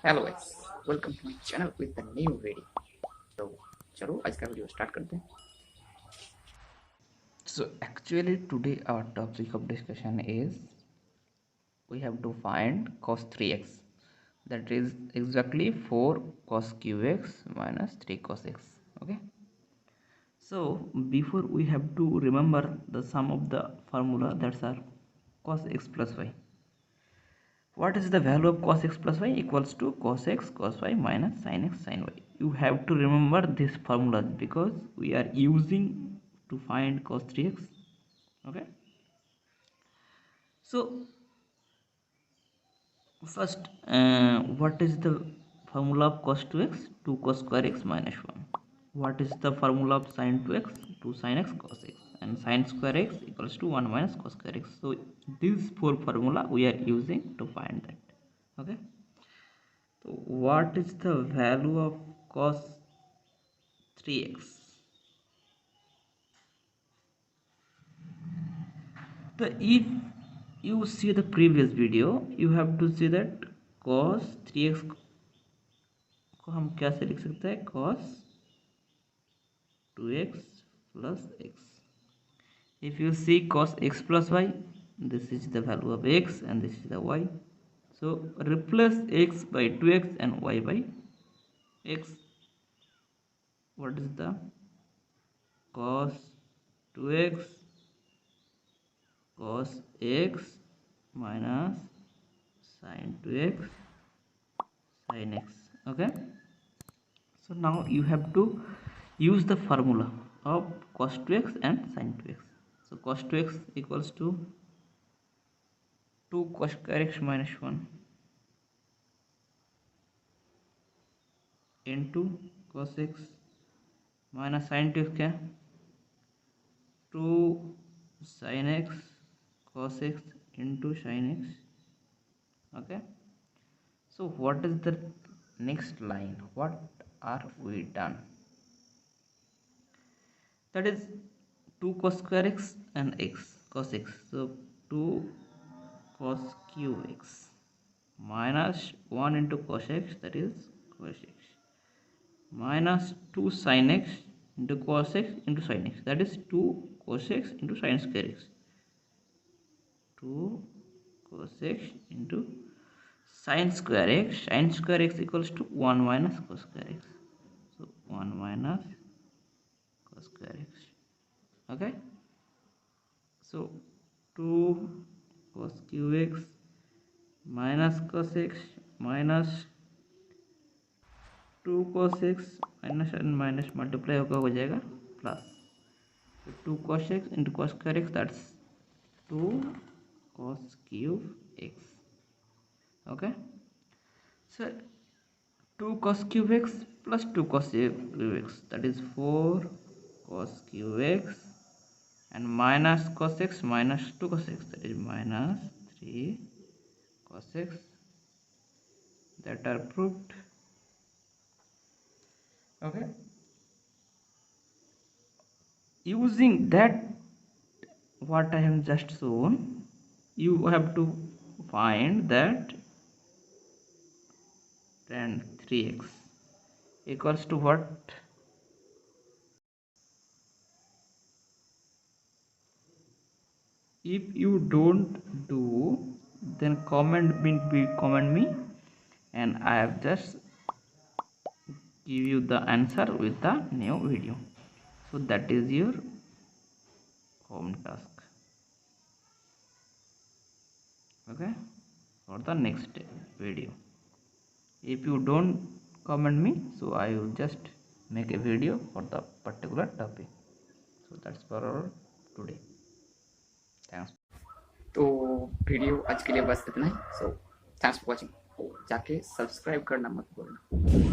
Hello guys, welcome to my channel with the new video. तो चलो आज का वीडियो स्टार्ट करते हैं। So actually today our topic of discussion is we have to find cos 3x, that is exactly 4 cos qx minus 3 cos x. Okay, so before we have to remember the sum of the formula, that's our cos x plus y. What is the value of cos x plus y? Equals to cos x cos y minus sin x sin y. You have to remember this formula because we are using to find cos 3x. Okay, so first, what is the formula of cos 2x? 2 cos square x minus 1. What is the formula of sin 2x? 2 sin x cos x, and sin square x equals to 1 minus cos square x. So these four formula we are using to find that. Okay, so what is the value of cos 3x? So if you see the previous video, you have to see that cos 3x को हम कैसे लिख सकते हैं? cos 2x plus x. If you see cos x plus y, this is the value of x and this is the y. So replace x by 2x and y by x. What is the cos 2x cos x minus sin 2x sin x? Okay, so now you have to use the formula of cos 2x and sin 2x. So cos 2x equals to 2 cos square x minus 1 into cos x minus sin 2x क्या? 2 sin x cos x into sin x. Okay, so what is the next line? What are we done? That is 2 cos square x and x cos x. So 2 cos cube x minus 1 into cos x, that is cos x, minus 2 sin x into cos x into sin x, that is 2 cos x into sin square x. 2 cos x into sin square x. Sin square x equals to 1 minus cos square x. So 1 minus cos square x. Okay, so 2 cos cube x minus cos x minus 2 cos x minus and minus multiply होगा, हो जाएगा plus. So 2 cos x into cos square x, that's 2 cos cube x. Okay, so 2 cos cube x plus 2 cos cube x, that is 4 cos cube x, and minus cos x minus 2 cos x, that is minus 3 cos x. That are proved. Okay, using that what I have just shown, you have to find that tan 3x equals to what? If you don't do, then comment me, and I have just give you the answer with the new video. So that is your home task. Okay, for the next video. If you don't comment me, so I will just make a video for the particular topic. So that's for our today. Thanks. तो video आज के लिए बस इतना ही. So thanks for watching. जाके subscribe करना मत भूलना.